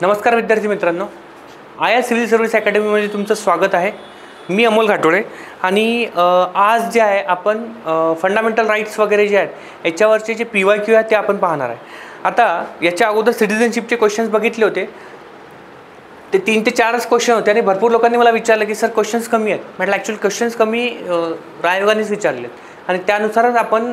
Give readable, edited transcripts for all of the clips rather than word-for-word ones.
नमस्कार विद्यार्थी मित्रांनो, आय सिव्हिल सर्व्हिस अकॅडमीमध्ये तुमचं स्वागत आहे। मी अमोल घाटोळे आणि आज जे आहे आपण फंडामेंटल राईट्स वगैरे जे आहेत याच्यावरचे जे PYQ आहेत ते आपण पाहणार आहे। आता याच्या अगोदर सिटिझनशिपचे क्वेश्चन्स बघितले होते, ते 3 ते 4च क्वेश्चन होते आणि भरपूर लोकांनी मला विचारलं की सर क्वेश्चन्स कमी आहेत। म्हटलं ॲक्च्युअली क्वेश्चन्स कमी आयोगानेच विचारलेत आणि त्यानुसारच आपण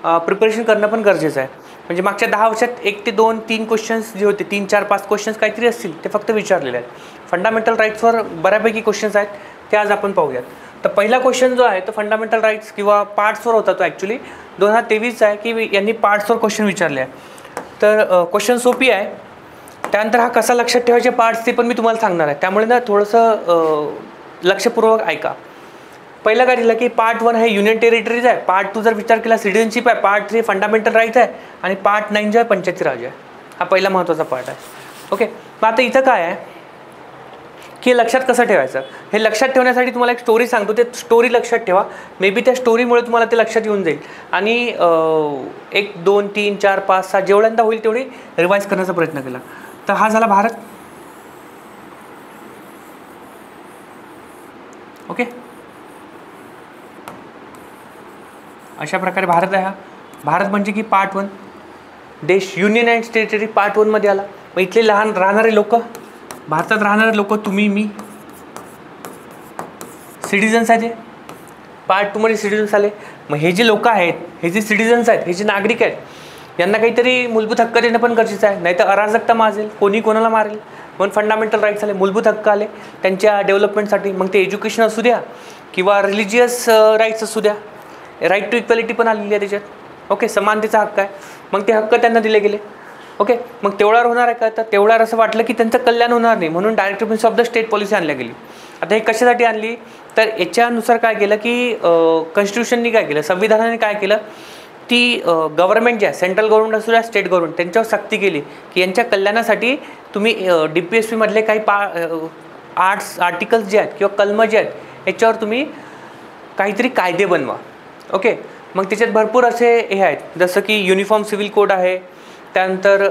प्रिपरेशन करणं पण गरजेचं आहे। म्हणजे मागच्या 10 वर्षात 1 ते 2 3 क्वेश्चन्स जे होते, 3 4 5 क्वेश्चन्स काहीतरी असतील ते फक्त विचारलेले आहेत। फंडामेंटल राईट्सवर बऱ्यापैकी क्वेश्चन्स आहेत, ते आज आपण पाहूयात। तर पहिला क्वेश्चन जो आहे तो फंडामेंटल राईट्स किंवा पार्ट्सवर होता, तो ॲक्च्युली 2023 आहे की यांनी पार्ट्सवर क्वेश्चन विचारले आहे। तर क्वेश्चन सोपी आहे। त्यानंतर हा कसा लक्षात ठेवायचे पार्ट्स ते पण मी तुम्हाला सांगणार आहे, त्यामुळे ना थोडंसं लक्षपूर्वक ऐका। पहिलं काय दिलं की पार्ट 1 आहे युनियन टेरिटरीज आहे, पार्ट 2 जर विचार केला सिटिझनशिप आहे, पार्ट 3 फंडामेंटल राईट्स आहे आणि पार्ट 9 जो आहे पंचायती राज आहे। हा पहिला महत्त्वाचा पार्ट आहे। ओके, मग आता इथं काय आहे की लक्षात कसं ठेवायचं, हे लक्षात ठेवण्यासाठी तुम्हाला एक स्टोरी सांगतो, ते स्टोरी लक्षात ठेवा। मे बी त्या स्टोरीमुळे तुम्हाला ते लक्षात येऊन जाईल आणि 1 2 3 4 5 6 जेवढ्यांदा होईल तेवढी रिवाईज करण्याचा प्रयत्न केला। तर हा झाला भारत। ओके, अशा प्रकारे भारत आहे। हा भारत म्हणजे की पार्ट 1 देश, युनियन अँड टेरिटरी पार्ट 1 मध्ये आला। मग इथले लहान राहणारे लोक, भारतात राहणारे लोक, तुम्ही मी सिटिझन्स आहेत, पार्ट 2 मध्ये सिटिझन्स आले। मग हे जे लोक आहेत, हे जे सिटिझन्स आहेत, हे जे नागरिक आहेत, यांना काहीतरी मूलभूत हक्क देणं पण गरजेचं आहे, नाही तर अराजकता माजेल, कोणी कोणाला मारेल। म्हणून फंडामेंटल राईट्स आले, मूलभूत हक्क आले त्यांच्या डेव्हलपमेंटसाठी। मग ते एज्युकेशन असू द्या किंवा रिलिजियस राईट्स असू द्या, राईट टू इक्वॅलिटी पण आलेली आहे त्याच्यात। ओके, समानतेचा हक्क आहे, मग ते हक्क त्यांना दिले गेले। ओके, मग तेवढ्यावर होणार आहे का, तर तेवढ्यावर असं वाटलं की त्यांचं कल्याण होणार नाही, म्हणून direct principle of the state policy आणल्या गेली। आता हे कशासाठी आणली, तर याच्यानुसार काय केलं की कॉन्स्टिट्यूशननी काय केलं, संविधानाने काय केलं, ती गव्हर्नमेंट जे आहे, सेंट्रल गव्हर्नमेंट असू द्या स्टेट गव्हर्नमेंट, त्यांच्यावर सक्ती केली की यांच्या कल्याणासाठी तुम्ही DPSP मधले काही आर्टिकल्स जे आहेत किंवा कलम जे आहेत याच्यावर तुम्ही काहीतरी कायदे बनवा। ओके, मग त्याच्यात भरपूर असे हे आहेत, जसं की युनिफॉर्म सिव्हिल कोड आहे। त्यानंतर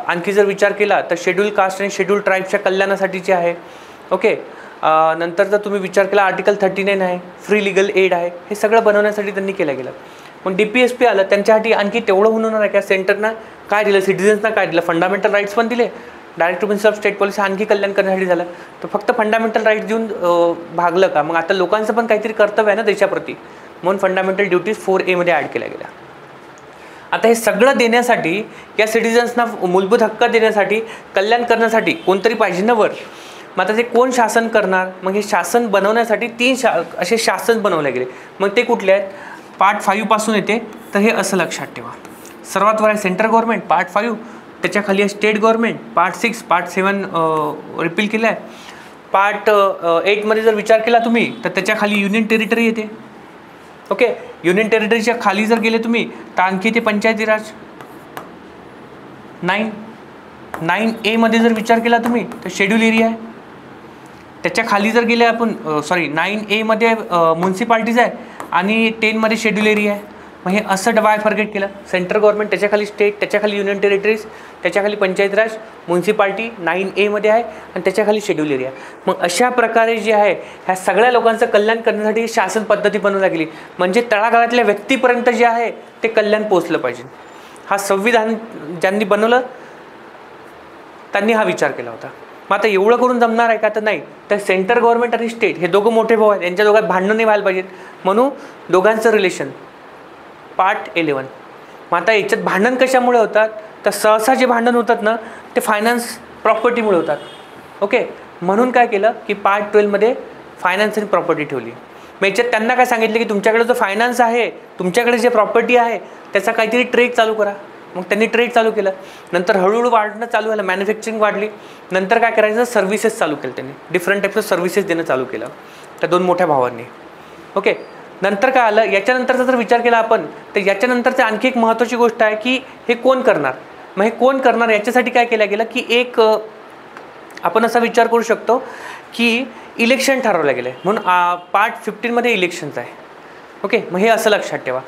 आणखी जर विचार केला तर शेड्यूल कास्ट आणि शेड्यूल ट्राईबच्या कल्याणासाठीचे आहे। ओके, नंतर जर तुम्ही विचार केला आर्टिकल 39 आहे, फ्री लिगल एड आहे, हे सगळं बनवण्यासाठी त्यांनी केलं गेलं। मग DPSP आलं, त्यांच्यासाठी आणखी तेवढं होणार आहे का, सेंटरनं काय दिलं, सिटिझन्सना काय दिलं, फंडामेंटल राईट्स पण दिले, direct principle of state policy आणखी कल्याण करण्यासाठी झालं। तर फक्त फंडामेंटल राईट्स देऊन भागलं का, मग आता लोकांचं पण काहीतरी कर्तव्य आहे ना देशाप्रती, म्हणून फंडामेंटल ड्युटीज 4A मध्ये ॲड केल्या गेल्या। आता हे सगळं देण्यासाठी, या सिटिझन्सना मूलभूत हक्क देण्यासाठी, कल्याण करण्यासाठी कोणतरी पाहिजे ना वर। मग आता ते कोण शासन करणार, मग हे शासन बनवण्यासाठी 3 असे शासन बनवले गेले। मग ते कुठले आहेत, पार्ट 5 पासून येते, तर हे असं लक्षात ठेवा। सर्वात वर आहे सेंट्रल गव्हर्नमेंट पार्ट 5, त्याच्या खाली आहे state government part 6, part 7 repeal केलं आहे। पार्ट 8 मध्ये जर विचार केला तुम्ही तर त्याच्या खाली युनियन टेरिटरी येते। ओके, युनियन टेरिटरीच्या खाली जर गेले तुम्ही तर आणखी ते पंचायती राज 9A मध्ये जर विचार केला तुम्ही तर शेड्यूल एरिया आहे। त्याच्या खाली जर गेले आपण 9A मध्ये म्युन्सिपाल्टीज आहे आणि 10 मध्ये शेड्यूल एरिया आहे। मग हे असं बायफर्गेट केलं, सेंट्रल गव्हर्नमेंट, त्याच्या खाली स्टेट, त्याच्या खाली युनियन टेरिटरीज, त्याच्या खाली पंचायत राज, म्युन्सिपाल्टी 9A मध्ये आहे आणि त्याच्या खाली शेड्यूल एरिया। मग अशा प्रकारे जे आहे ह्या सगळ्या लोकांचं कल्याण करण्यासाठी शासन पद्धती बनवली गेली, म्हणजे तळागाळातल्या व्यक्तीपर्यंत जे आहे ते कल्याण पोहोचलं पाहिजे। हा संविधान ज्यांनी बनवलं त्यांनी हा विचार केला होता। मग आता एवढं करून जमणार आहे का, तर नाही। तर सेंट्रल गव्हर्नमेंट आणि स्टेट हे दोघं मोठे भाऊ आहेत, यांच्या दोघात भांडणं नाही व्हायला पाहिजेत, म्हणून दोघांचं रिलेशन पार्ट 11। मग आता याच्यात भांडण कशामुळे होतात, तर सहसा जे भांडण होतात ना ते फायनान्स प्रॉपर्टीमुळे होतात। ओके, म्हणून काय केलं की पार्ट 12 मध्ये फायनान्स आणि प्रॉपर्टी ठेवली। मग याच्यात त्यांना काय सांगितलं की तुमच्याकडे जो फायनान्स आहे, तुमच्याकडे जे प्रॉपर्टी आहे त्याचा काहीतरी ट्रेड चालू करा। मग त्यांनी ट्रेड चालू केलं, नंतर हळूहळू वाढणं चालू झालं, मॅन्युफॅक्चरिंग वाढली, नंतर काय करायचं सर्व्हिसेस चालू केलं, त्यांनी डिफरंट टाईप्स ऑफ सर्व्हिसेस देणं चालू केलं त्या 2 मोठ्या भावांनी। ओके, नंतर काय आलं, याच्यानंतरचा जर विचार केला आपण तर याच्यानंतरची आणखी एक महत्त्वाची गोष्ट आहे की हे कोण करणार। मग हे कोण करणार याच्यासाठी काय केलं गेलं की एक आपण असा विचार करू शकतो की इलेक्शन ठरवलं गेलं आहे, म्हणून पार्ट 15 मध्ये इलेक्शन्स आहे। ओके, मग हे असं लक्षात ठेवा।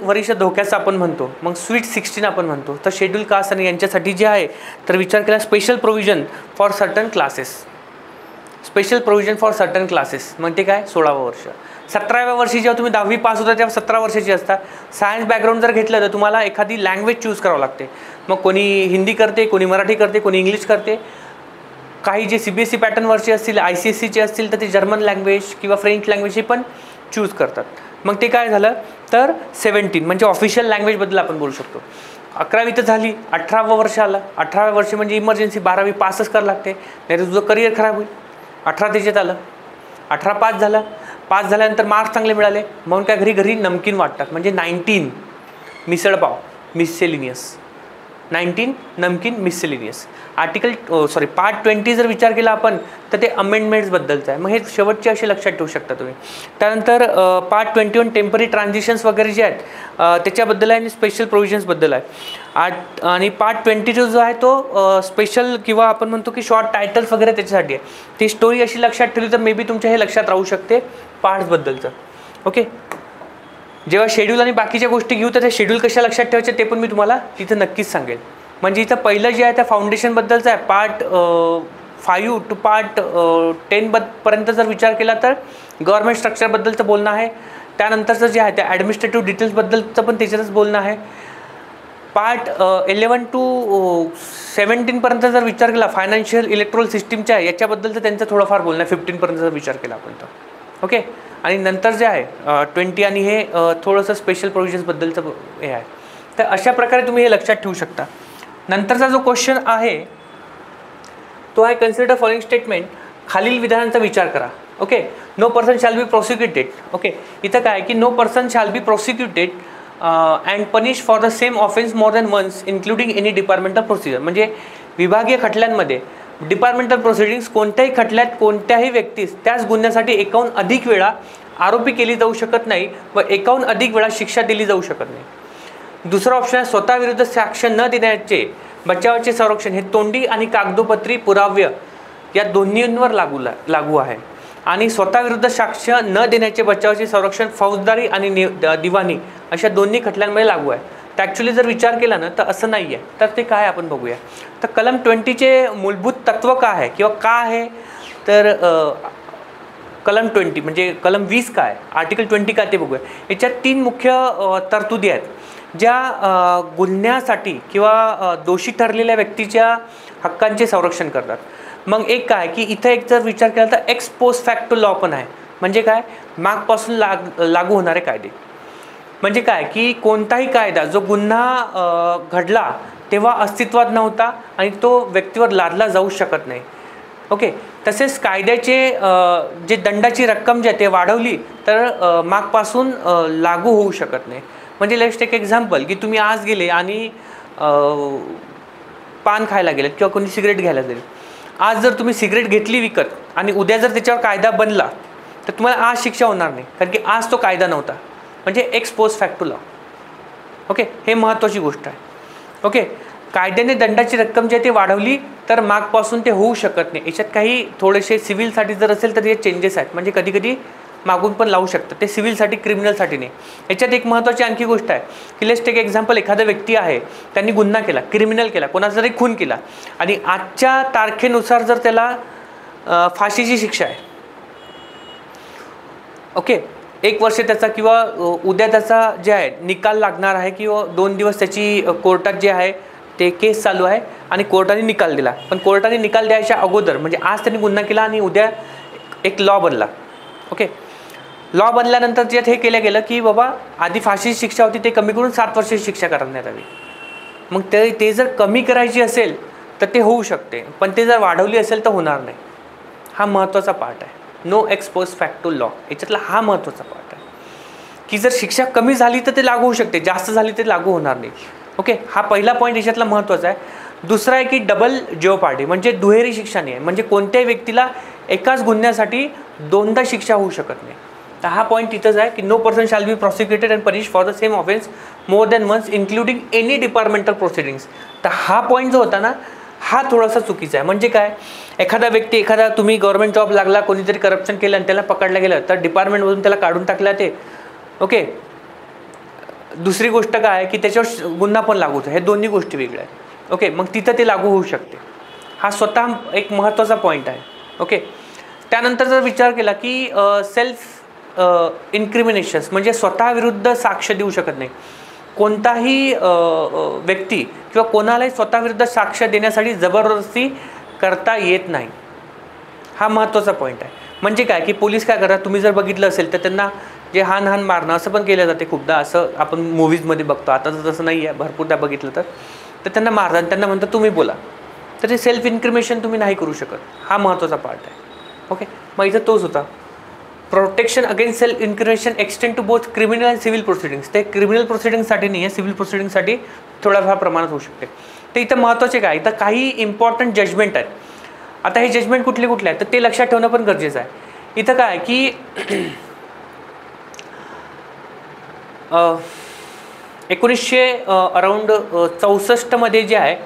वर्ष धोक्याचं आपण म्हणतो, मग स्वीट 16 आपण म्हणतो. तर शेड्यूल कास्ट आणि यांच्यासाठी जे आहे तर विचार केला special provision for certain classes, special provision for certain classes, मग ते काय 16वं वर्ष. 17व्या वर्षी जेव्हा तुम्ही 10वी पास होता तेव्हा 17 वर्षाची असतात. सायन्स बॅकग्राऊंड जर घेतलं तर तुम्हाला एखादी लँग्वेज चूज करावं लागते. मग कोणी हिंदी करते, कोणी मराठी करते, कोणी इंग्लिश करते. काही जे CBSE पॅटर्नवरचे असतील, ICSEचे असतील तर ते जर्मन लँग्वेज किंवा फ्रेंच लँग्वेज हे पण चूज करतात. मग ते काय झालं तर 17 म्हणजे ऑफिशियल लँग्वेजबद्दल आपण बोलू शकतो. 11वी तर झाली, 18वं वर्ष आलं. 18व्या वर्षी म्हणजे इमर्जन्सी 12वी पासच करावं लागते, नाही तर तुझं करिअर खराब होईल. 18 त्याच्यात आलं, 18 पास झालं. पास झाल्यानंतर मार्क्स चांगले मिळाले म्हणून काय घरी नमकीन वाटतात, म्हणजे 19 मिसळपाव मिससेलिनियस, 19 नमकीन मिससेलिनियस. पार्ट 20 जर विचार केला आपण तर ते अमेंडमेंट्सबद्दलचं आहे. मग हे शेवटचे असे लक्षात ठेवू शकता तुम्ही. त्यानंतर पार्ट 21 टेम्पररी ट्रान्झिशन्स वगैरे जे आहेत त्याच्याबद्दल आहे आणि स्पेशल प्रोव्हिजन्सबद्दल आहे. आणि पार्ट 22 जो आहे तो स्पेशल किंवा आपण म्हणतो की शॉर्ट टायटल्स वगैरे त्याच्यासाठी आहे. ती स्टोरी अशी लक्षात ठेवली तर मे बी तुमच्या हे लक्षात राहू शकते पार्ट्सबद्दलचं. ओके, जेव्हा शेड्यूल आणि बाकीच्या गोष्टी घेऊ तर ते शेड्यूल कशा लक्षात ठेवायचे ते पण मी तुम्हाला तिथं नक्कीच सांगेल. म्हणजे इथं पहिलं जे आहे त्या फाउंडेशनबद्दलचं आहे. पार्ट 5 टू पार्ट 10 पर्यंत जर विचार केला तर गव्हर्नमेंट स्ट्रक्चरबद्दलचं बोलणं आहे. त्यानंतरचं जे आहे त्या ॲडमिनिस्ट्रेटिव्ह डिटेल्सबद्दलचं पण त्याच्यातच बोलणं आहे. पार्ट 11 टू 17 पर्यंत जर विचार केला फायनान्शियल इलेक्ट्रोल सिस्टीमच्या याच्याबद्दलचं त्यांचं थोडंफार बोलणं आहे. 15 पर्यंत जर विचार केला आपण तर. ओके, आणि नंतर जे आहे 20 आणि हे थोडंसं स्पेशल प्रोव्हिजन्सबद्दलचं हे आहे. तर अशा प्रकारे तुम्ही हे लक्षात ठेवू शकता. नंतरचा जो क्वेश्चन आहे तो आहे कन्सिडर फॉलोइंग स्टेटमेंट, खालील विधानांचा विचार करा. Okay, no person shall be prosecuted. Okay, इथं काय की no person shall be prosecuted and punish for the same offence more than once including any departmental procedure. म्हणजे विभागीय खटल्यांमध्ये डिपार्टमेंटल प्रोसिडिंग्स कोणत्याही खटल्यात कोणत्याही व्यक्तीस त्याच गुन्ह्यासाठी एकाहून अधिक वेळा आरोपी केली जाऊ शकत नाही व एकाहून अधिक वेळा शिक्षा दिली जाऊ शकत नाही. दुसरा ऑप्शन आहे स्वतःविरुद्ध साक्ष न देण्याचे बचावाचे संरक्षण हे तोंडी आणि कागदोपत्री पुराव्य या दोन्हींवर लागू आहे. आणि स्वतःविरुद्ध साक्ष न देण्याचे बचावाचे संरक्षण फौजदारी आणि दिवाणी अशा दोन्ही खटल्यांमध्ये लागू आहे. तर ॲक्च्युली जर विचार केला ना तर असं नाही आहे. तर ते काय आपण बघूया. तर कलम 20चे मूलभूत तत्व काय आहे किंवा का आहे तर कलम 20 म्हणजे कलम 20 काय, आर्टिकल 20 काय ते बघूया. याच्यात 3 मुख्य तरतुदी आहेत ज्या गुन्ह्यासाठी किंवा दोषी ठरलेल्या व्यक्तीच्या हक्कांचे संरक्षण करतात. मग एक काय की इथं एक जर विचार केला तर एक्स पोस्ट फॅक्टो लॉ पण आहे. म्हणजे काय, मागपासून लागू होणारे कायदे. म्हणजे काय की कोणताही कायदा जो गुन्हा घडला तेव्हा अस्तित्वात नव्हता आणि तो व्यक्तीवर लादला जाऊ शकत नाही. ओके, तसेच कायद्याचे जे दंडाची रक्कम जी आहे ते वाढवली तर मागपासून लागू होऊ शकत नाही. म्हणजे लेट्स टेक एक्झाम्पल की तुम्ही आज गेले आणि पान खायला गेलेत किंवा कोणी सिगरेट घ्यायला गेले. आज जर तुम्ही सिगरेट घेतली विकत आणि उद्या जर त्याच्यावर कायदा बनला तर तुम्हाला आज शिक्षा होणार नाही, कारण की आज तो कायदा नव्हता. म्हणजे x post facto law. Okay, हे महत्त्वाची गोष्ट आहे. ओके, कायद्याने दंडाची रक्कम जी आहे ती वाढवली तर मागपासून ते होऊ शकत नाही. याच्यात काही थोडेसे सिव्हिलसाठी जर असेल तर हे चेंजेस आहेत. म्हणजे कधी कधी मागून पण लावू शकतात, ते सिव्हिलसाठी क्रिमिनलसाठी नाही. याच्यात एक महत्त्वाची आणखी गोष्ट आहे की लेट्स टेक एक्झाम्पल, एखादा व्यक्ती आहे त्यांनी गुन्हा केला, क्रिमिनल केला, कोणाचा तरी खून केला आणि आजच्या तारखेनुसार जर त्याला फाशीची शिक्षा आहे. ओके, 1 वर्ष त्याचा किंवा उद्या त्याचा जे आहे निकाल लागणार आहे किंवा 2 दिवस त्याची कोर्टात जे आहे ते केस चालू आहे आणि कोर्टाने निकाल दिला. पण कोर्टाने निकाल द्यायच्या अगोदर म्हणजे आज त्यांनी गुन्हा केला आणि उद्या एक लॉ बनला. ओके, लॉ बनल्यानंतर जे हे केलं गेलं की बाबा आधी फाशीची शिक्षा होती ते कमी करून 7 वर्षाची शिक्षा करण्यात आली. मग ते जर कमी करायची असेल तर ते होऊ शकते, पण ते जर वाढवली असेल तर होणार नाही. हा महत्त्वाचा पार्ट आहे. No ex post facto law याच्यातला हा महत्त्वाचा पार्ट आहे की जर शिक्षा कमी झाली तर ते लागू होऊ शकते, जास्त झाली तर लागू होणार नाही. ओके, हा पहिला पॉईंट याच्यातला महत्त्वाचा आहे. दुसरा आहे की डबल जेओपार्डी म्हणजे दुहेरी शिक्षा नाही आहे. म्हणजे कोणत्याही व्यक्तीला एकाच गुन्ह्यासाठी 2दा शिक्षा होऊ शकत नाही. तर हा पॉईंट तिथंच आहे की no person shall be prosecuted and punish for the same offence more than once including any departmental proceedings. तर हा पॉईंट जो होता ना हा थोडासा चुकीचा आहे. म्हणजे काय, एखादा व्यक्ती तुम्ही गव्हर्नमेंट जॉब लागला, कोणीतरी करप्शन केलं आणि त्याला पकडलं गेलं तर डिपार्टमेंटमधून त्याला काढून टाकलं ते. ओके, दुसरी गोष्ट काय आहे की त्याच्यावर गुन्हा पण लागू होतो, हे दोन्ही गोष्टी वेगळ्या आहेत. ओके, मग तिथं ते लागू होऊ शकते. हा स्वतः एक महत्त्वाचा पॉईंट आहे. ओके, त्यानंतर जर विचार केला की सेल्फ इन्क्रिमिनेशन्स म्हणजे स्वतःविरुद्ध साक्ष देऊ शकत नाही. कोणताही व्यक्ती किंवा कोणालाही स्वतःविरुद्ध साक्ष देण्यासाठी जबरदस्ती करता येत नाही. हा महत्त्वाचा पॉईंट आहे. म्हणजे काय की पोलीस काय करतात, तुम्ही जर बघितलं असेल तर त्यांना जे हान मारणं असं पण केलं जाते खूपदा, असं आपण मूव्हीजमध्ये बघतो. आता तर तसं नाही आहे, भरपूरदा बघितलं तर त्यांना मारतात, त्यांना म्हणतात तुम्ही बोला. तर ते सेल्फ इन्क्रिमिनेशन तुम्ही नाही करू शकत. हा महत्त्वाचा पार्ट आहे. ओके, मग इथं तोच होता. Protection against self incrimination extend to both criminal and civil proceedings. ते क्रिमिनल प्रोसिडिंगसाठी नाही आहे, सिव्हिल प्रोसिडिंगसाठी थोड्याफार प्रमाणात होऊ शकते. तर इथं महत्त्वाचे काय, इथं काही इम्पॉर्टंट जजमेंट आहेत. आता हे जजमेंट कुठले कुठले आहेत तर ते लक्षात ठेवणं पण गरजेचं आहे. इथं काय की 1964 जे आहे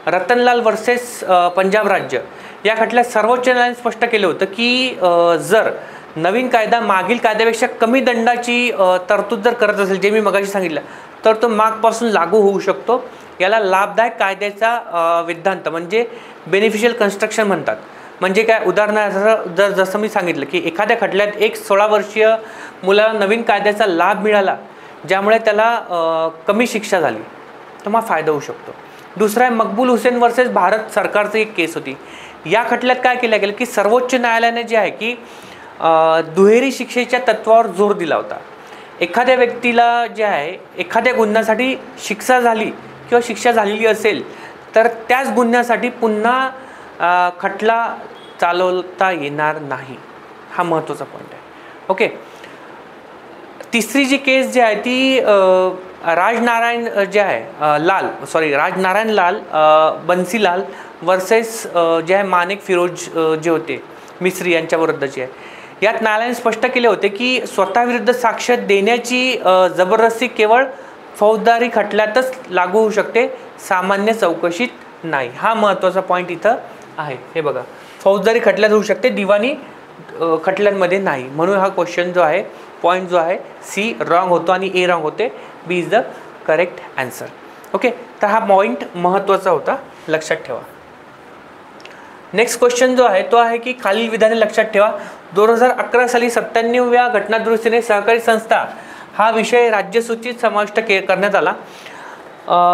रतनलाल वर्सेस पंजाब राज्य या खटल्यात सर्वोच्च न्यायालयाने स्पष्ट केलं होतं की जर नवीन कायदा मागील कायद्यापेक्षा कमी दंडाची तरतूद जर करत असेल, जे मी मगाशी सांगितलं, तर तो मागपासून लागू होऊ शकतो. याला लाभदायक कायद्याचा विधांत म्हणजे बेनिफिशियल कन्स्ट्रक्शन म्हणतात. म्हणजे काय, उदाहरणार्थ जसं मी सांगितलं की एखाद्या खटल्यात एक 16 वर्षीय मुलाला नवीन कायद्याचा लाभ मिळाला ज्यामुळे त्याला कमी शिक्षा झाली, तर मग फायदा होऊ शकतो. दुसरा आहे मकबूल हुसेन वर्सेस भारत सरकारची एक केस होती. या खटल्यात काय केलं गेलं की सर्वोच्च न्यायालयाने जे आहे की दुहेरी शिक्षेच्या तत्वावर जोर दिला होता. एखाद्या व्यक्तीला जे आहे एखाद्या गुन्ह्यासाठी शिक्षा झाली किंवा शिक्षा झालेली असेल तर त्याच गुन्ह्यासाठी पुन्हा खटला चालवता येणार नाही. हा महत्त्वाचा पॉईंट आहे. ओके, तिसरी जी केस जी आहे ती राजनारायण लाल बन्सीलाल वर्सेस जे आहे माणिक फिरोज जे होते मिस्री यांच्याविरुद्धची आहे. यात न्यायालयाने स्पष्ट केले होते की स्वतःविरुद्ध साक्ष देण्याची जबरदस्ती केवळ फौजदारी खटल्यातच लागू होऊ शकते, सामान्य चौकशीत नाही. हा महत्त्वाचा पॉईंट इथं आहे. हे बघा, फौजदारी खटल्यात होऊ शकते, दिवाणी खटल्यांमध्ये नाही. म्हणून हा क्वेश्चन जो आहे, पॉईंट जो आहे सी रॉंग होतो आणि ए रॉंग होते. B is the correct answer. Okay, तर हा पॉईंट महत्त्वाचा होता, लक्षात ठेवा. नेक्स्ट क्वेश्चन जो आहे तो आहे की खालील विधाने लक्षात ठेवा. 2011 साली 97व्या घटनादुरुस्तीने सहकारी संस्था हा विषय राज्यसूचीत समाविष्ट करण्यात आला.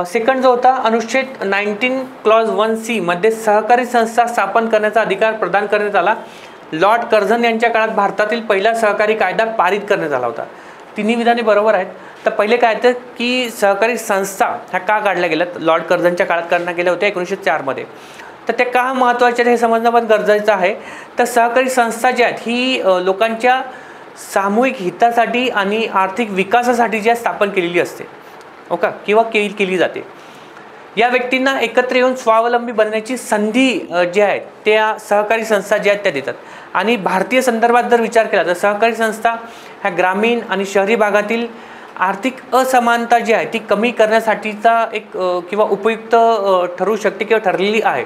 सेकंड जो होता अनुच्छेद 19 क्लॉज 1C मध्ये सहकारी संस्था स्थापन करण्याचा अधिकार प्रदान करण्यात आला. लॉर्ड कर्झन यांच्या काळात भारतातील पहिला सहकारी कायदा पारित करण्यात आला होता. तिन्ही विधाने बरोबर आहेत. तर पहिले काय तर की सहकारी संस्था ह्या का काढल्या गेल्यात, लॉर्ड कर्झनच्या काळात करण्यात गेल्या होत्या 1904 मध्ये. तर ते का महत्त्वाचे हे समजणं पण गरजेचं आहे. तर सहकारी संस्था ज्या आहेत ही लोकांच्या सामूहिक हितासाठी आणि आर्थिक विकासासाठी ज्या स्थापन केलेली असते, ओके, किंवा केली जाते. या व्यक्तींना एकत्र येऊन स्वावलंबी बनण्याची संधी जी आहे त्या सहकारी संस्था ज्या आहेत त्या देतात. आणि भारतीय संदर्भात जर विचार केला तर सहकारी संस्था ह्या ग्रामीण आणि शहरी भागातील आर्थिक असमानता जी आहे ती कमी करण्यासाठीचा एक किंवा उपयुक्त ठरू शकते किंवा ठरलेली आहे.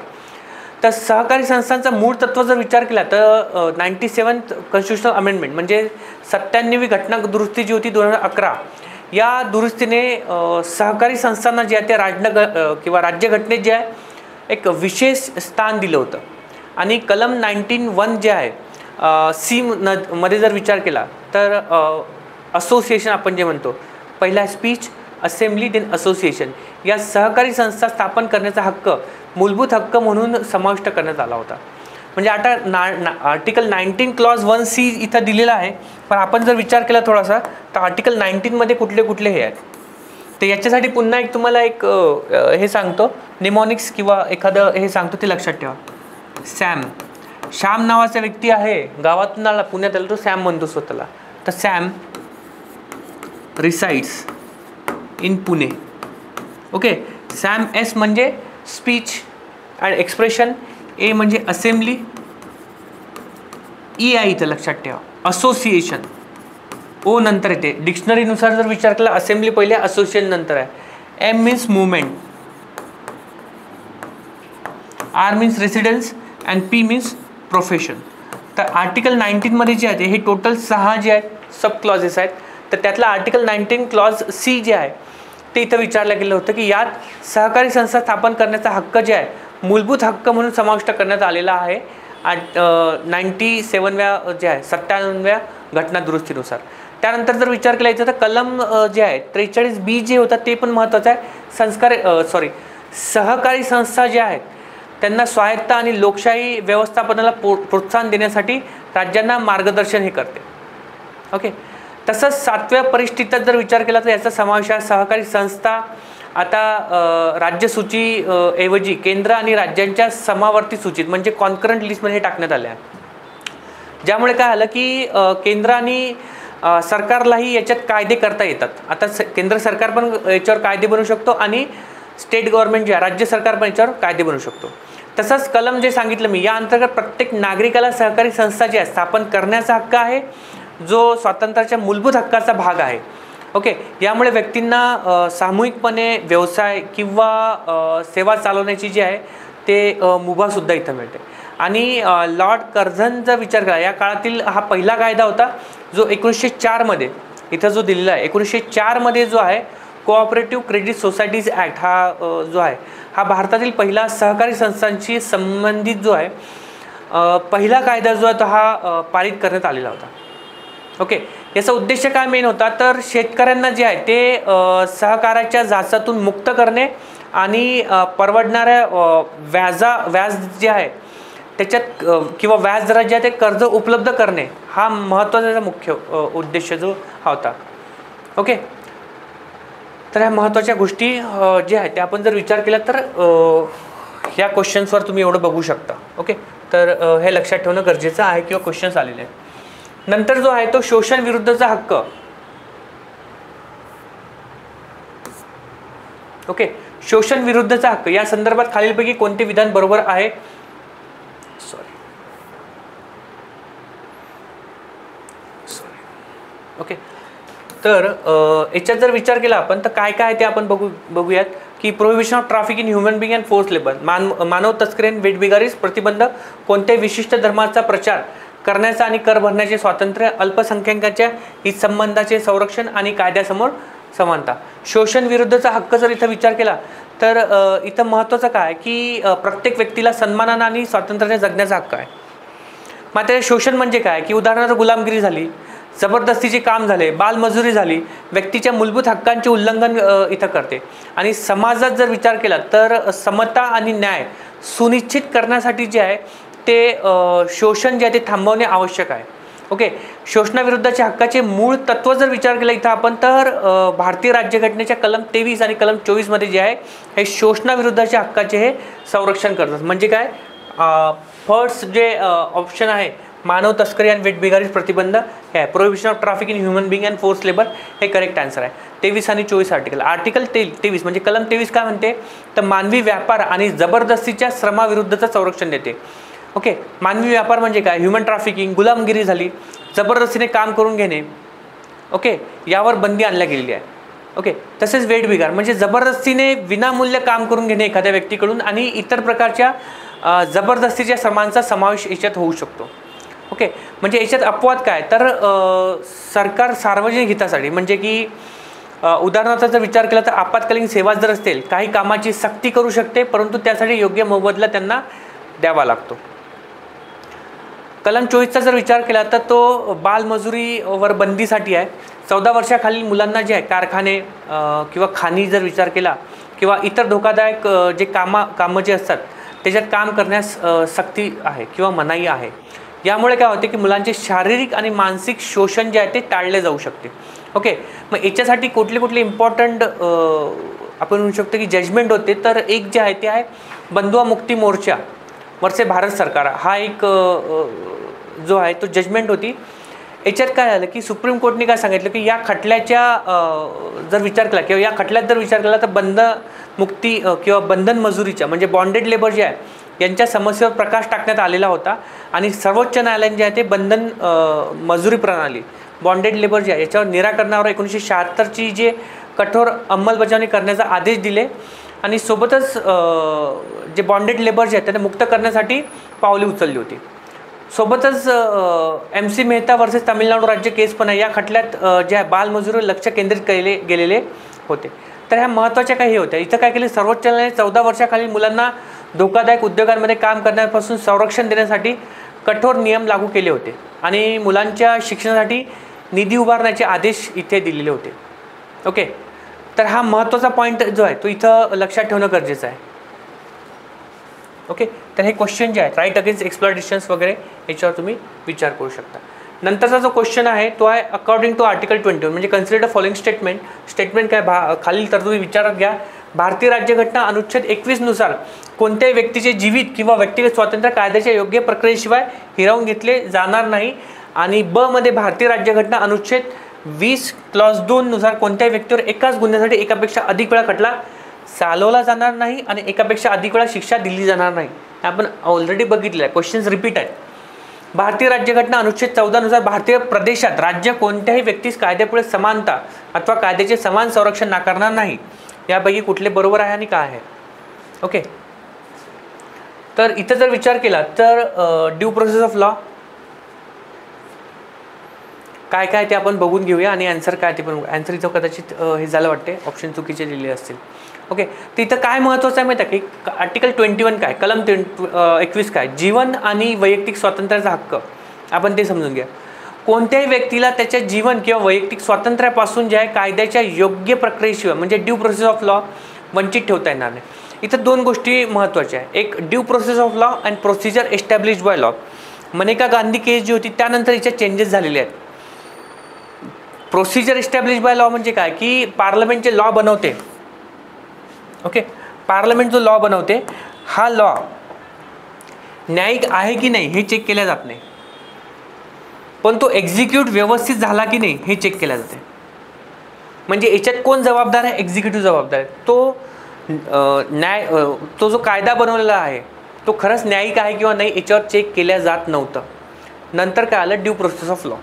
तर सहकारी संस्थांचा मूळ तत्व जर विचार केला तर 97th कॉन्स्टिट्युशनल अमेंडमेंट म्हणजे 97वी घटना दुरुस्ती जी होती 2011, या दुरुस्तीने सहकारी संस्थांना जे आहे ते किंवा राज्यघटनेत जे आहे एक विशेष स्थान दिलं होतं. आणि कलम 19(1) जे आहे सी मध्ये जर विचार केला तर असोसिएशन आपण जे म्हणतो, पहिला स्पीच, असेंब्ली, देन असोसिएशन, या सहकारी संस्था स्थापन करण्याचा हक्क मूलभूत हक्क म्हणून समाविष्ट करण्यात आला होता. म्हणजे आता आर्टिकल 19 क्लॉज 1C इथं दिलेला आहे. पण आपण जर विचार केला थोडासा तर आर्टिकल 19 मध्ये कुठले कुठले हे आहेत. तर याच्यासाठी पुन्हा एक तुम्हाला एक हे सांगतो, निमॉनिक्स किंवा एखादं हे सांगतो ते लक्षात ठेवा. श्याम नावाचा व्यक्ती आहे, गावातून आला, पुण्यात आला, तो सॅम म्हणतो स्वतःला. तर Sam resides in Pune. Okay, Sam S म्हणजे स्पीच अँड एक्सप्रेशन, ए म्हणजे असेंब्ली, ई आहे इथं लक्षात ठेवा. असोसिएशन ओ नंतर येते. डिक्शनरीनुसार जर विचार केला असेंब्ली पहिले, असोसिएशन नंतर आहे. M means movement, R means residence and P means profession. तर आर्टिकल 19 मध्ये जे आहे हे टोटल 6 जे आहेत सब क्लॉजेस आहेत. तर त्यातलं आर्टिकल 19 क्लॉज C जे आहे ते इथं विचारलं गेलं होतं की यात सहकारी संस्था स्थापन करण्याचा हक्क जे आहे मूलभूत हक्क म्हणून समाविष्ट करण्यात आलेला आहे 97व्या जे आहे 97व्या घटना दुरुस्तीनुसार. त्यानंतर जर विचार केला याचा तर कलम जे आहे 43B जे होतं ते पण महत्त्वाचं आहे. सहकारी संस्था ज्या आहेत त्यांना स्वायत्त आणि लोकशाही व्यवस्थापनाला प्रोत्साहन देण्यासाठी राज्यांना मार्गदर्शन हे करते. ओके. तसंच 7व्या परिशिष्टात जर विचार केला तर याचा समावेश आहे सहकारी संस्था आता राज्यसूची ऐवजी केंद्र आणि राज्यांच्या समावर्ती सूचीत म्हणजे कॉन्करंट लिस्टमध्ये टाकण्यात आले आहे. ज्यामुळे काय आलं की केंद्र आणि सरकारलाही याच्यात कायदे करता येतात. आता केंद्र सरकार पण याच्यावर कायदे बनवू शकतो आणि स्टेट गव्हर्नमेंट जे आहे राज्य सरकार पण याच्यावर कायदे बनवू शकतो. तसंच कलम जे सांगितलं मी या अंतर्गत प्रत्येक नागरिकाला सहकारी संस्था जी आहे स्थापन करण्याचा हक्क आहे जो स्वातंत्र्याच्या मूलभूत हक्काचा भाग आहे. ओके. यामुळे व्यक्तींना सामूहिकपणे व्यवसाय किंवा सेवा चालवण्याची जी आहे ते मुभासुद्धा इथं मिळते. आणि लॉर्ड कर्झन जर विचार केला या काळातील हा पहिला कायदा होता जो 1904 इथं जो दिलेला आहे 1904 जो आहे कोऑपरेटिव्ह क्रेडिट सोसायटीज ॲक्ट हा जो आहे हा भारतातील पहिला सहकारी संस्थांशी संबंधित जो आहे पहिला कायदा जो आहे तो हा पारित करण्यात आलेला होता. ओके. याचा उद्देश काय मेन होता तर शेतकऱ्यांना जे आहे ते सहकाराच्या जाचातून मुक्त करणे आणि परवडणाऱ्या व्याज जे आहे त्याच्यात किंवा व्याज दरात जे आहे ते कर्ज उपलब्ध करणे हा महत्त्वाचा मुख्य उद्देश जो हा होता. ओके. तर ह्या महत्त्वाच्या गोष्टी ज्या आहेत त्या आपण जर विचार केला तर ह्या क्वेश्चन्सवर तुम्ही एवढं बघू शकता. ओके. तर हे लक्षात ठेवणं गरजेचं आहे किंवा क्वेश्चन्स आलेले आहेत. नंतर जो आहे तो शोषण विरुद्धचा हक्क. ओके. शोषण विरुद्धचा हक्क या संदर्भात खालीलपैकी कोणते विधान बरोबर आहे. ओके. तर याच्यात जर विचार केला आपण तर काय काय ते आपण बघूयात की prohibition of traffic in human being and force labour मानव तस्करी आणि वेठबिगारीस प्रतिबंध कोणत्याही विशिष्ट धर्माचा प्रचार करण्याचा आणि कर भरण्याचे स्वातंत्र्य अल्पसंख्याकांच्या हितसंबंधाचे संरक्षण आणि कायद्यासमोर समानता. शोषण विरुद्धचा हक्क जर इथं विचार केला तर इथं महत्त्वाचं काय की प्रत्येक व्यक्तीला सन्मानानं आणि स्वातंत्र्याने जगण्याचा हक्क आहे. मात्र शोषण म्हणजे काय की उदाहरणार्थ गुलामगिरी झाली जबरदस्तीचे काम झाले बालमजुरी झाली व्यक्तीच्या मूलभूत हक्कांचे उल्लंघन इथं करते. आणि समाजात जर विचार केला तर समता आणि न्याय सुनिश्चित करण्यासाठी जे आहे ते शोषण जे आहे ते थांबवणे आवश्यक आहे. ओके. शोषणाविरुद्धच्या हक्काचे मूळ तत्व जर विचार केला इथं आपण तर भारतीय राज्यघटनेच्या कलम 23 आणि कलम 24 जे आहे हे शोषणाविरुद्धच्या हक्काचे हे संरक्षण करतात. म्हणजे काय फर्स्ट जे ऑप्शन आहे मानव तस्करी आणि वेठबिगारीस प्रतिबंध हे आहे prohibition of traffic in human being and force labour हे करेक्ट आन्सर आहे. 23 आणि 24 आर्टिकल 23 म्हणजे कलम 23 काय म्हणते तर मानवी व्यापार आणि जबरदस्तीच्या श्रमाविरुद्धचं संरक्षण देते. ओके. मानवी व्यापार म्हणजे काय ह्युमन ट्रॅफिकिंग गुलामगिरी झाली जबरदस्तीने काम करून घेणे. ओके. यावर बंदी आणल्या गेलेली आहे. ओके. तसेच वेठबिगार म्हणजे जबरदस्तीने विनामूल्य काम करून घेणे एखाद्या व्यक्तीकडून आणि इतर प्रकारच्या जबरदस्तीच्या श्रमांचा समावेश याच्यात होऊ शकतो. ओके. म्हणजे याच्यात अपवाद काय तर सरकार सार्वजनिक हितासाठी म्हणजे की उदाहरणार्थ जर विचार केला तर आपत्कालीन सेवा जर असतील काही कामाची सक्ती करू शकते परंतु त्यासाठी योग्य मोबदला त्यांना द्यावा लागतो. कलम 24चा जर विचार केला तर तो बालमजुरीवर बंदीसाठी आहे. 14 वर्षाखालील मुलांना जे आहे कारखाने किंवा खाणी जर विचार केला किंवा इतर धोकादायक जे कामं जे असतात त्याच्यात काम करण्यास सक्ती आहे किंवा मनाई आहे. यामुळे काय होते की मुलांचे शारीरिक आणि मानसिक शोषण जे आहे ते टाळले जाऊ शकते. ओके. मग याच्यासाठी कुठले इम्पॉर्टंट आपण म्हणू शकतो की जजमेंट होते तर एक जे आहे ते आहे बंधुआ मुक्ती मोर्चा वरचे भारत सरकार हा एक जो आहे तो जजमेंट होती. याच्यात काय झालं की सुप्रीम कोर्टने काय सांगितलं की या खटल्याच्या जर विचार केला किंवा या खटल्यात जर विचार केला तर बंधमुक्ती किंवा बंधन मजुरीच्या म्हणजे बॉन्डेड लेबर जे आहे यांच्या समस्येवर प्रकाश टाकण्यात आलेला होता. आणि सर्वोच्च न्यायालयाने जे आहे ते बंधन मजुरी प्रणाली बॉन्डेड लेबर जे आहे याच्यावर निराकरणावर 1976ची जे कठोर अंमलबजावणी करण्याचा आदेश दिले आणि सोबतच जे बॉन्डेड लेबर जे आहेत त्यांना मुक्त करण्यासाठी पावले उचलली होती. सोबतच MC मेहता वर्सेस तामिळनाडू राज्य केस पण आहे. या खटल्यात ज्या बालमजुरीवर लक्ष केंद्रित केले गेलेले होते. तर ह्या महत्त्वाच्या काही होत्या. इथं काय केले, सर्वोच्च न्यायालयाने 14 वर्षाखालील मुलांना धोकादायक उद्योगांमध्ये काम करण्यापासून संरक्षण देण्यासाठी कठोर नियम लागू केले होते आणि मुलांच्या शिक्षणासाठी निधी उभारण्याचे आदेश इथे दिलेले होते. ओके, तर हा महत्त्वाचा पॉईंट जो आहे तो इथं लक्षात ठेवणं गरजेचं आहे. ओके, तर हे क्वेश्चन जे आहेत राईट अगेन्स्ट एक्सप्लॉयटेशन्स वगैरे याच्यावर तुम्ही विचार करू शकता. नंतरचा जो क्वेश्चन आहे तो आहे अकॉर्डिंग टू आर्टिकल 21 म्हणजे कन्सिडर द फॉलोइंग स्टेटमेंट काय खालील तरतुदी विचारात घ्या. भारतीय राज्यघटना अनुच्छेद 21 नुसार कोणत्याही व्यक्तीचे जीवित किंवा व्यक्तिगत स्वातंत्र्य कायद्याच्या योग्य प्रक्रियेशिवाय हिरावून घेतले जाणार नाही. आणि ब मध्ये भारतीय राज्यघटना अनुच्छेद 20 क्लॉज 2 नुसार कोणत्याही व्यक्तीवर एकाच गुन्ह्यासाठी एकापेक्षा अधिक वेळा खटला चालवला जाणार नाही आणि एकापेक्षा अधिक वेळा शिक्षा दिली जाणार नाही. आपण ऑलरेडी बघितलं आहे, क्वेश्चन्स रिपीट आहेत. भारतीय राज्यघटना अनुच्छेद 14 नुसार भारतीय प्रदेशात राज्य कोणत्याही व्यक्तीस कायद्यापुढे समानता अथवा कायद्याचे समान संरक्षण नाकारणार नाही. यापैकी कुठले बरोबर आहे आणि काय आहे? ओके, तर इथं जर विचार केला तर ड्यू प्रोसेस ऑफ लॉ काय काय ते आपण बघून घेऊया आणि आन्सर काय ते पण. आन्सर इथं कदाचित हे झालं वाटते, ऑप्शन चुकीचे दिलेले असतील. ओके, तर इथं काय महत्त्वाचं आहे माहिती आहे की आर्टिकल 21 काय, कलम 21 काय, जीवन आणि वैयक्तिक स्वातंत्र्याचा हक्क, आपण ते समजून घ्या. कोणत्याही व्यक्तीला त्याच्या जीवन किंवा वैयक्तिक स्वातंत्र्यापासून जे आहे कायद्याच्या योग्य प्रक्रियेशिवाय म्हणजे ड्यू प्रोसेस ऑफ लॉ वंचित ठेवता येणार नाही. इथं दोन गोष्टी महत्त्वाच्या आहे. एक due process of law and procedure established by law. Maneka Gandhi case जी होती त्यानंतर याच्यात चेंजेस झालेले आहेत. प्रोसिजर एस्टॅब्लिश बाय लॉ म्हणजे काय की पार्लमेंटचे लॉ बनवते. ओके, पार्लमेंट जो लॉ बनवते हा लॉ न्यायिक आहे की नाही हे चेक केल्या जात नाही, पण तो एक्झिक्यूट व्यवस्थित झाला की नाही हे चेक केल्या जाते. म्हणजे याच्यात कोण जबाबदार आहे? एक्झिक्युटिव्ह जबाबदार आहे. तो जो कायदा बनवलेला आहे तो खरंच न्यायिक आहे किंवा नाही याच्यावर चेक केल्या जात नव्हतं. नंतर काय आलं, due process of law.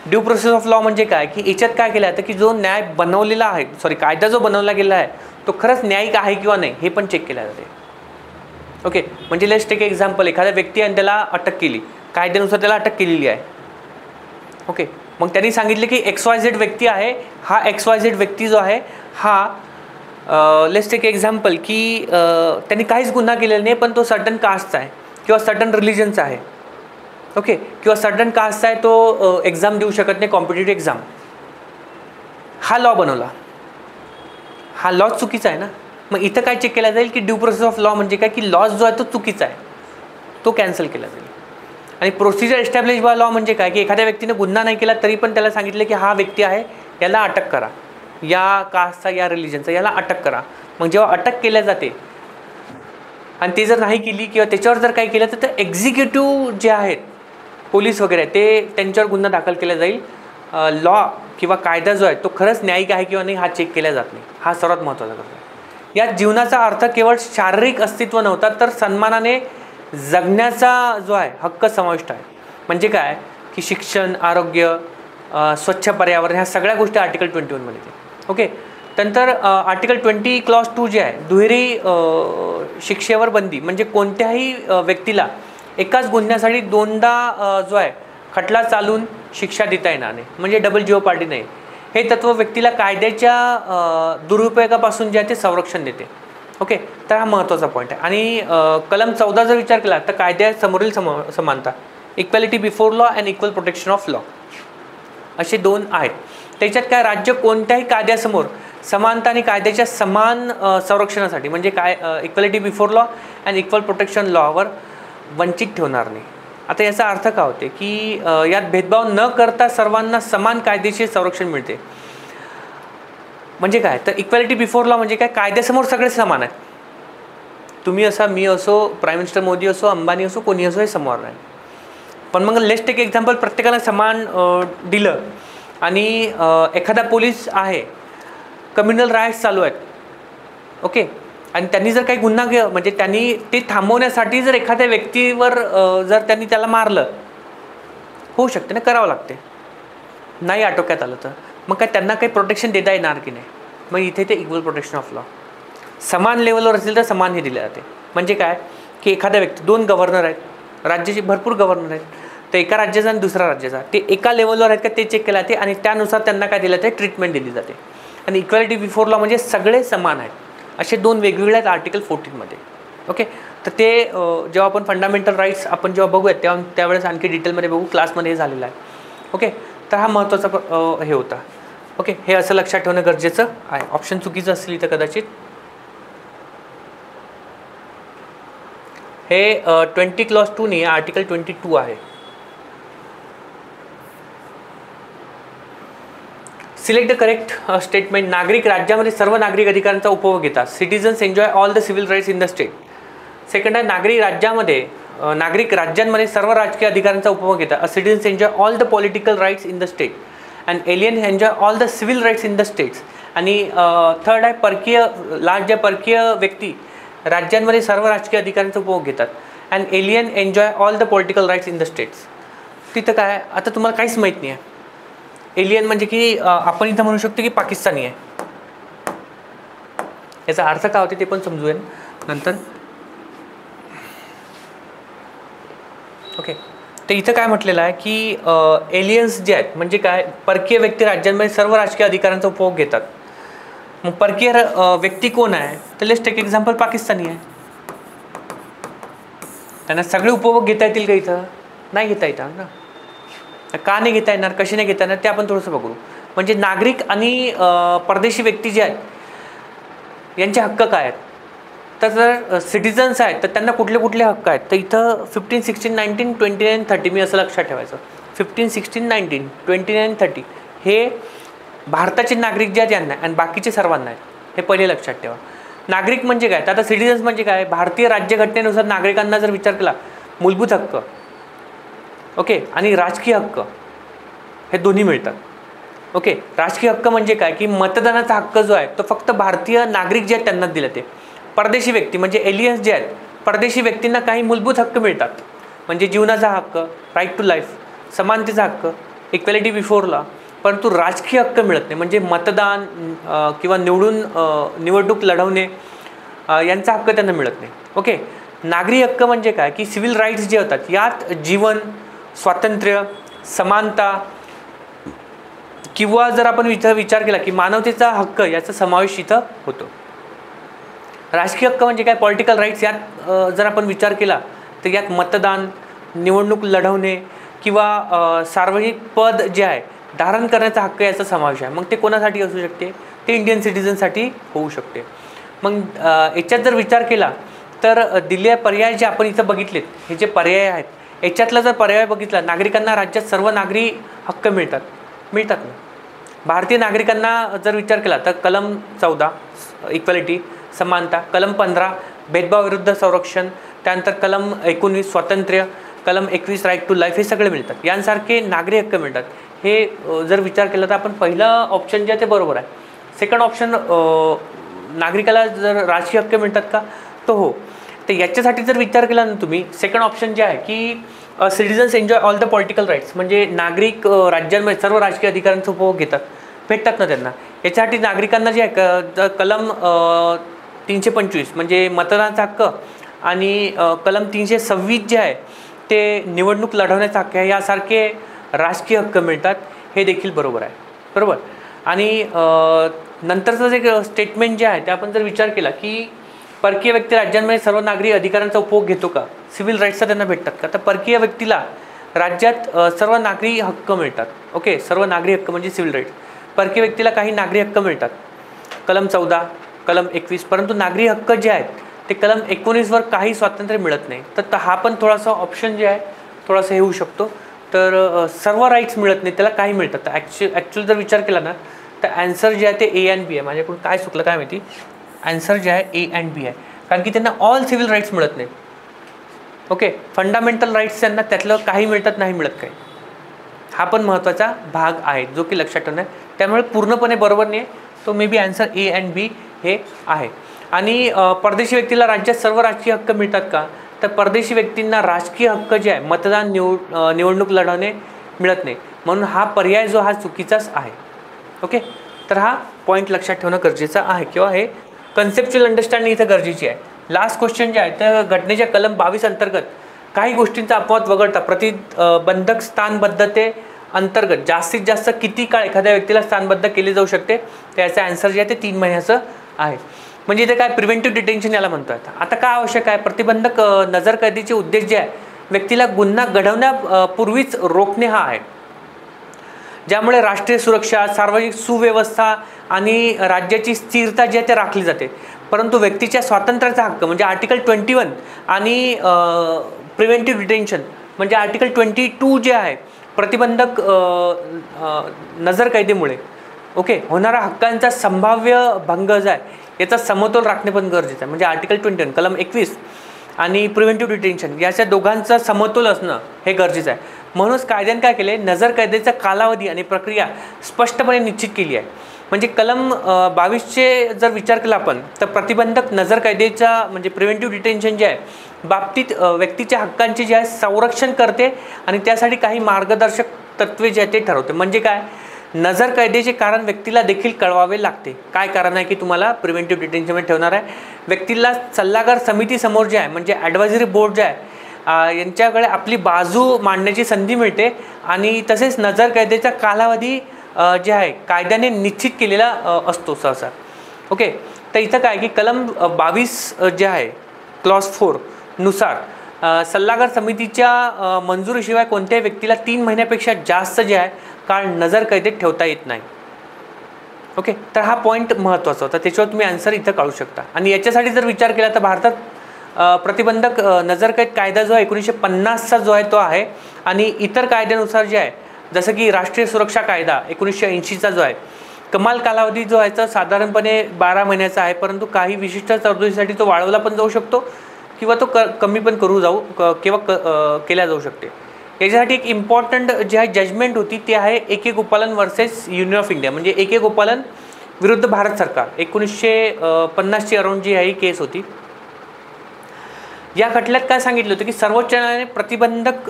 Due process of law म्हणजे काय की याच्यात काय केलं जातं की जो न्याय बनवलेला आहे कायदा जो बनवला गेला आहे तो खरंच न्यायिक आहे किंवा नाही हे पण चेक केल्या जाते. ओके, म्हणजे लेट्स टेक एक्झाम्पल, एखादा व्यक्ती आणि त्याला अटक केली, कायद्यानुसार त्याला अटक केलेली आहे. ओके, मग त्यांनी सांगितले की XYZ व्यक्ती आहे, हा XYZ व्यक्ती जो आहे हा लेट्स टेक एक्झाम्पल की त्यांनी काहीच गुन्हा केलेला नाही पण तो सर्टन कास्टचा आहे किंवा सर्टन रिलिजनचा आहे. ओके, किंवा सर्टन कास्टचा आहे, तो एक्झाम देऊ शकत नाही कॉम्पिटेटिव्ह एक्झाम. हा लॉ बनवला, हा लॉ चुकीचा आहे ना. मग इथं काय चेक केला जाईल की ड्यू प्रोसेस ऑफ लॉ म्हणजे काय की लॉ जो आहे तो चुकीचा आहे, तो कॅन्सल केला जाईल. आणि प्रोसिजर एस्टॅब्लिश बाय लॉ म्हणजे काय की एखाद्या व्यक्तीने गुन्हा नाही केला तरी पण त्याला सांगितलं की हा व्यक्ती आहे याला अटक करा, या कास्टचा या रिलिजनचा याला अटक करा. मग जेव्हा अटक केल्या जाते आणि ते जर नाही केली किंवा त्याच्यावर जर काही केलं तर एक्झिक्युटिव्ह जे आहेत पोलीस वगैरे ते त्यांच्यावर गुन्हा दाखल केला जाईल. लॉ किंवा कायदा जो आहे तो खरंच न्यायिक आहे किंवा नाही हा चेक केला जात नाही. हा सर्वात महत्त्वाचा करतो. यात जीवनाचा अर्थ केवळ शारीरिक अस्तित्व नव्हता तर सन्मानाने जगण्याचा जो आहे हक्क समाविष्ट आहे. म्हणजे काय की शिक्षण, आरोग्य, स्वच्छ पर्यावरण ह्या सगळ्या गोष्टी आर्टिकल 21 मध्ये येते. ओके, नंतर आर्टिकल 20 क्लॉज 2 जे आहे दुहेरी शिक्षेवर बंदी म्हणजे कोणत्याही व्यक्तीला एकाच गुन्ह्यासाठी दोनदा जो आहे खटला चालून शिक्षा देता येणार नाही, म्हणजे डबल जिओपार्डी नाही. हे तत्व व्यक्तीला कायद्याच्या दुरुपयोगापासून जे आहे ते संरक्षण देते. ओके, तर हा महत्त्वाचा पॉईंट आहे. आणि कलम 14 जर विचार केला तर कायद्यासमोरील समानता, equality before law and equal protection of law असे दोन आहेत. त्याच्यात काय राज्य कोणत्याही कायद्यासमोर समानता आणि कायद्याच्या समान संरक्षणासाठी म्हणजे काय equality before law and equal protection लॉवर वंचित ठेवणार नाही. आता याचा अर्थ काय होते की यात भेदभाव न करता सर्वांना समान कायदेशीर संरक्षण मिळते. म्हणजे काय तर इक्वॅलिटी बिफोर लॉ म्हणजे काय, कायद्यासमोर सगळे समान आहेत. तुम्ही असा, मी असो, प्राईम मिनिस्टर मोदी असो, अंबानी असो, कोणी असो, हे समोर नाही. पण मग लेट्स टेक एक्झाम्पल, प्रत्येकाला समान दिलं आणि एखादा पोलीस आहे, कम्युनल रायट्स चालू आहेत. ओके, आणि त्यांनी जर काही गुन्हा म्हणजे त्यांनी ते थांबवण्यासाठी जर एखाद्या व्यक्तीवर जर त्यांनी त्याला मारलं, होऊ शकते ना, करावं लागते, नाही आटोक्यात आलं तर मग काय त्यांना काही प्रोटेक्शन देता येणार की नाही. मग इथे ते इक्वल प्रोटेक्शन ऑफ लॉ समान लेवलवर असेल तर समान हे दिले जाते. म्हणजे काय की एखाद्या व्यक्ती, दोन गव्हर्नर आहेत, राज्याचे भरपूर गव्हर्नर आहेत, तर एका राज्याचा आणि दुसऱ्या राज्याचा ते एका लेवलवर आहेत का ते चेक केलं जाते आणि त्यानुसार त्यांना काय दिलं जाते, ट्रीटमेंट दिली जाते. आणि इक्वॅलिटी बिफोर लॉ म्हणजे सगळे समान आहेत, असे दोन वेगवेगळे आहेत आर्टिकल 14मध्ये. ओके, तर ते जेव्हा आपण फंडामेंटल राईट्स आपण जेव्हा बघूयात तेव्हा त्यावेळेस आणखी डिटेलमध्ये बघू, क्लासमध्ये हे झालेलं आहे. ओके, तर हा महत्त्वाचा हे होता. ओके, हे असं लक्षात ठेवणं गरजेचं आहे. ऑप्शन चुकीचं असेल तर कदाचित. हे 20 क्लॉज 2 नाही, आर्टिकल 22 आहे. Select the correct statement. नागरिक राज्यामध्ये सर्व नागरिक अधिकारांचा उपभोग घेतात. Citizens enjoy all the civil rights in the state. Second आहे नागरिक राज्यांमध्ये सर्व राजकीय अधिकारांचा उपभोग घेतात. A citizens enjoy all the political rights in the state and alien enjoy all the civil rights in the states. आणि थर्ड आहे परकीय व्यक्ती राज्यांमध्ये सर्व राजकीय अधिकारांचा उपभोग घेतात and alien enjoy all the political rights in the states. तिथं काय आता तुम्हाला काहीच माहीत नाही आहे. एलियन म्हणजे की आपण इथं म्हणू शकतो की पाकिस्तानी आहे. याचा अर्थ काय होते ते पण समजूया नंतर. ओके, तर इथं काय म्हटलेलं आहे की एलियन्स जे आहेत म्हणजे काय, परकीय व्यक्ती राज्यांमध्ये सर्व राजकीय अधिकारांचा उपभोग घेतात. मग परकीय व्यक्ती कोण आहे, तर लेट्स टेक एक्झाम्पल पाकिस्तानी आहे. त्यांना सगळे उपभोग घेता येतील का, इथं नाही घेता येतात ना. का नाही घेता येणार, कशी नाही घेता येणार ते आपण थोडंसं बघू. म्हणजे नागरिक आणि परदेशी व्यक्ती जे आहेत यांचे हक्क काय आहेत, तर जर सिटिझन्स आहेत तर त्यांना कुठले कुठले हक्क आहेत, तर इथं 15, 16, 19, 29, 30 मी असं लक्षात ठेवायचं. 15, 16, 19, 29, 30 हे भारताचे नागरिक जे आहेत यांना आणि बाकीचे सर्वांना आहेत, हे पहिले लक्षात ठेवा. नागरिक म्हणजे काय, तर आता सिटिझन्स म्हणजे काय, भारतीय राज्यघटनेनुसार नागरिकांना जर विचार केला मूलभूत हक्क, ओके, आणि राजकीय हक्क हे दोन्ही मिळतात. ओके, राजकीय हक्क म्हणजे काय की मतदानाचा हक्क जो आहे तो फक्त भारतीय नागरिक जे आहेत त्यांनाच दिला. ते परदेशी व्यक्ती म्हणजे एलियन्स जे आहेत, परदेशी व्यक्तींना काही मूलभूत हक्क मिळतात, म्हणजे जीवनाचा हक्क, राईट टू लाईफ, समानतेचा हक्क, इक्वॅलिटी बिफोर लॉ, परंतु राजकीय हक्क मिळत नाही, म्हणजे मतदान किंवा निवडणूक लढवणे यांचा हक्क त्यांना मिळत नाही. ओके, नागरी हक्क म्हणजे काय की सिव्हिल राईट्स जे होतात यात जीवन, स्वातंत्र्य, समानता किंवा जर आपण इथं विचार केला की मानवतेचा हक्क याचा समावेश इथं होतो. राजकीय हक्क म्हणजे काय, पॉलिटिकल राईट्स, यात जर आपण विचार केला तर यात मतदान, निवडणूक लढवणे किंवा सार्वजनिक पद जे आहे धारण करण्याचा हक्क याचा समावेश आहे. मग ते कोणासाठी असू शकते, ते इंडियन सिटिझनसाठी होऊ शकते. मग याच्यात जर विचार केला तर दिलेले पर्याय जे आपण इथं बघितलेत, हे जे पर्याय आहेत याच्यातला जर पर्याय बघितला, नागरिकांना राज्यात सर्व नागरी हक्क मिळतात ना. भारतीय नागरिकांना जर विचार केला तर कलम 14 इक्वॅलिटी, समानता, कलम 15 भेदभाव विरुद्ध संरक्षण, त्यानंतर कलम 19 स्वातंत्र्य, कलम 21 राईट टू लाईफ, हे सगळे मिळतात. यांसारखे नागरी हक्क मिळतात. हे जर विचार केला तर आपण पहिलं ऑप्शन जे आहे ते बरोबर आहे. सेकंड ऑप्शन नागरिकाला जर राजकीय हक्क मिळतात का, तो हो. तर याच्यासाठी जर विचार केला ना तुम्ही, सेकंड ऑप्शन जे आहे की citizens enjoy all the political rights, म्हणजे नागरिक राज्यांमध्ये सर्व राजकीय अधिकारांचा उपभोग भेटतात ना त्यांना. याच्यासाठी नागरिकांना जे आहे कलम 325 म्हणजे मतदानाचा हक्क आणि कलम 326 जे आहे ते निवडणूक लढवण्याचा हक्क आहे, यासारखे राजकीय हक्क मिळतात. हे देखील बरोबर आहे, बरोबर. आणि नंतरचं जे स्टेटमेंट जे आहे ते आपण जर विचार केला की परकीय व्यक्ती राज्यांमध्ये सर्व नागरी अधिकारांचा उपभोग घेतो का, सिव्हिल राईट्स त्यांना भेटतात का, तर परकीय व्यक्तीला राज्यात सर्व नागरी हक्क मिळतात. ओके, सर्व नागरी हक्क म्हणजे सिव्हिल राईट्स. परकीय व्यक्तीला काही नागरी हक्क मिळतात, कलम 14, कलम 21, परंतु नागरी हक्क जे आहेत ते कलम 19वर काही स्वातंत्र्य मिळत नाही. तर हा पण थोडासा ऑप्शन जे आहे थोडासा हे होऊ शकतो. तर सर्व राईट्स मिळत नाही, त्याला काही मिळतात. तर ॲक्च्युअल जर विचार केला ना तर ॲन्सर जे आहे ते ए अँड बी आहे. माझ्याकडून काय चुकलं काय माहिती, ॲन्सर जे आहे ए अँड बी आहे, कारण की त्यांना ऑल सिव्हिल राईट्स मिळत नाहीत. ओके, फंडामेंटल राईट्स त्यांना त्यातलं काही मिळतात, नाही मिळत काही. हा पण महत्त्वाचा भाग आहे जो की लक्षात ठेवणं आहे. त्यामुळे पूर्णपणे बरोबर नाही आहे, तो may be answer A and बी हे आहे. आणि परदेशी व्यक्तीला राज्यात सर्व राजकीय हक्क मिळतात का, तर परदेशी व्यक्तींना राजकीय हक्क जे आहे मतदान, निवडणूक लढवणे मिळत नाही, म्हणून हा पर्याय जो हा चुकीचाच आहे. ओके, तर हा पॉईंट लक्षात ठेवणं गरजेचं आहे किंवा हे कन्सेप्च्युअल अंडरस्टँडिंग इथं गरजेची आहे. लास्ट क्वेश्चन जे आहे तर घटनेच्या कलम 22 अंतर्गत काही गोष्टींचा अपवाद वगळता प्रतिबंधक स्थानबद्धते अंतर्गत जास्तीत जास्त किती काळ एखाद्या व्यक्तीला स्थानबद्ध केले जाऊ शकते, त्याचं आन्सर जे आहे ते 3 महिन्याचं आहे. म्हणजे इथे काय प्रिव्हेंटिव्ह डिटेन्शन याला म्हणतो. आता काय आवश्यक आहे, प्रतिबंधक नजर कैदीचे उद्देश जे आहे व्यक्तीला गुन्हा घडवण्यापूर्वीच रोखणे हा आहे, ज्यामुळे राष्ट्रीय सुरक्षा, सार्वजनिक सुव्यवस्था आणि राज्याची स्थिरता जी आहे ते राखली जाते. परंतु व्यक्तीच्या स्वातंत्र्याचा हक्क म्हणजे आर्टिकल 21 आणि प्रिव्हेंटिव्ह डिटेन्शन म्हणजे आर्टिकल 22 जे आहे प्रतिबंधक नजर कैदेमुळे ओके होणारा हक्कांचा संभाव्य भंग जो आहे याचा समतोल राखणे पण गरजेचं आहे. म्हणजे आर्टिकल 21 कलम 21 आणि प्रिव्हेंटिव्ह डिटेन्शन याच्या दोघांचा समतोल असणं हे गरजेचं आहे. म्हणूनच कायद्याने काय केले, नजर कैदेचा कालावधी आणि प्रक्रिया स्पष्टपणे निश्चित केली आहे. म्हणजे कलम 22चे जर विचार केला आपण तर प्रतिबंधक नजर कैदेचा म्हणजे प्रिव्हेंटिव्ह डिटेन्शन जे आहे बाबतीत व्यक्तीच्या हक्कांचे जे आहे संरक्षण करते आणि त्यासाठी काही मार्गदर्शक तत्त्वे जे आहे ते ठरवते. म्हणजे काय, नजर कैदेचे कारण व्यक्तीला देखील कळवावे लागते. काय कारण आहे की तुम्हाला प्रिव्हेंटिव्ह डिटेन्शनमध्ये ठेवणार आहे, व्यक्तीला सल्लागार समितीसमोर जे आहे म्हणजे ॲडवायझरी बोर्ड जे आहे यांच्याकडे आपली बाजू मांडण्याची संधी मिळते आणि तसेच नजर कैदेचा कालावधी जे आहे कायद्याने निश्चित केलेला असतो सहसा. ओके, तर इथं काय की कलम 22 जे आहे क्लॉज 4 नुसार सल्लागार समितीच्या मंजुरीशिवाय कोणत्याही व्यक्तीला 3 महिन्यापेक्षा जास्त जे आहे काळ नजर कैदेत ठेवता येत नाही. ओके, तर हा पॉईंट महत्त्वाचा होता, त्याच्यावर तुम्ही आन्सर इथं काढू शकता. आणि याच्यासाठी जर विचार केला तर भारतात प्रतिबंधक नजरकैद कायदा जो आहे 1950चा जो आहे तो आहे आणि इतर कायद्यानुसार जे आहे जसं की राष्ट्रीय सुरक्षा कायदा 1980चा जो आहे कमाल कालावधी जो आहे तो साधारणपणे 12 महिन्याचा आहे, परंतु काही विशिष्ट तरतुदीसाठी तो वाढवला पण जाऊ शकतो किंवा तो कमी पण केला जाऊ शकते. याच्यासाठी एक इम्पॉर्टंट जे आहे जजमेंट होती ती आहे AK Gopalan versus union of India म्हणजे AK गोपालन विरुद्ध भारत सरकार 1950ची अराउंड जी आहे ही केस होती. या खटल्यात काय सांगितलं होतं की सर्वोच्च न्यायालयाने प्रतिबंधक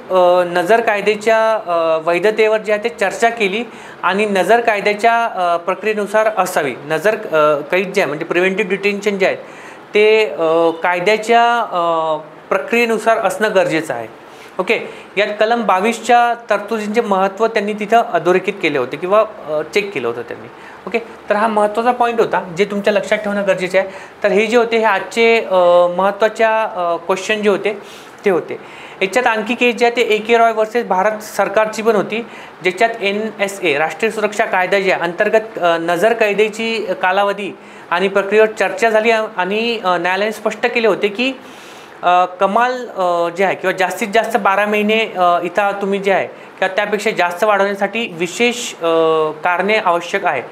नजर कायद्याच्या वैधतेवर जे आहे ते चर्चा केली आणि नजर कायद्याच्या प्रक्रियेनुसार असावी. नजर कैद जे आहे म्हणजे प्रिव्हेंटिव्ह डिटेन्शन जे आहे ते कायद्याच्या प्रक्रियेनुसार असणं गरजेचं आहे. ओके, यात कलम 22च्या तरतुदींचे महत्त्व त्यांनी तिथं अधोरेखित केले होते किंवा चेक केलं होतं त्यांनी. ओके, तर हा महत्त्वाचा पॉईंट होता जे तुमच्या लक्षात ठेवणं गरजेचे आहे. तर हे जे होते हे आजचे महत्त्वाच्या क्वेश्चन जे होते ते होते. याच्यात आणखी केस जे आहे ते AK रॉय वर्सेस भारत सरकारची पण होती, ज्याच्यात NSA राष्ट्रीय सुरक्षा कायदा जे अंतर्गत नजर कैदेची कालावधी आणि प्रक्रियेवर चर्चा झाली आणि न्यायालयाने स्पष्ट केले होते की कमाल जे आहे किंवा जास्तीत जास्त 12 महिने इथं तुम्ही जे आहे किंवा त्यापेक्षा जास्त वाढवण्यासाठी विशेष कारणे आवश्यक आहे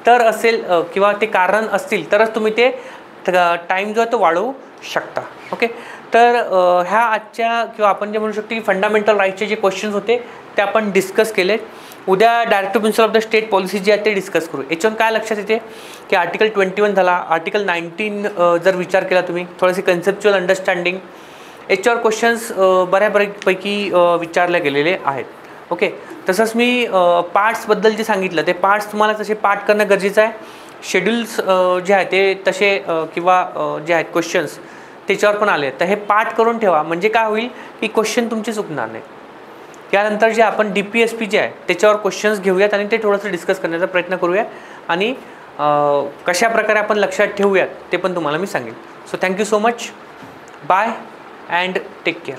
तर असेल किंवा ते कारण असतील तरच तुम्ही ते टाईम जो आहे तो वाढवू शकता. ओके, तर ह्या आजच्या किंवा आपण जे म्हणू शकतो की फंडामेंटल राईट्सचे जे क्वेश्चन्स होते ते आपण डिस्कस केले. उद्या directive principal of the state policy जे आहे ते डिस्कस करू. याच्यावर काय लक्षात येते की आर्टिकल 21 झाला, आर्टिकल 19 जर विचार केला तुम्ही थोडीशी कन्सेप्च्युअल अंडरस्टँडिंग याच्यावर क्वेश्चन्स बऱ्यापैकी विचारले गेलेले आहेत. ओके, तसंच मी पार्ट्सबद्दल जे सांगितलं ते पार्ट्स तुम्हाला तसे पार्ट करणं गरजेचं आहे. शेड्यूल्स जे आहे ते तसे किंवा जे आहेत क्वेश्चन्स त्याच्यावर पण आले तर हे पार्ट करून ठेवा. म्हणजे काय होईल की क्वेश्चन तुमचे चुकणार नाही. त्यानंतर जे आपण DPSP जे आहे त्याच्यावर क्वेश्चन्स घेऊयात आणि ते थोडंसं डिस्कस करण्याचा प्रयत्न करूया आणि कशा प्रकारे आपण लक्षात ठेवूयात ते पण तुम्हाला मी सांगेन. So thank you so much, bye and take care.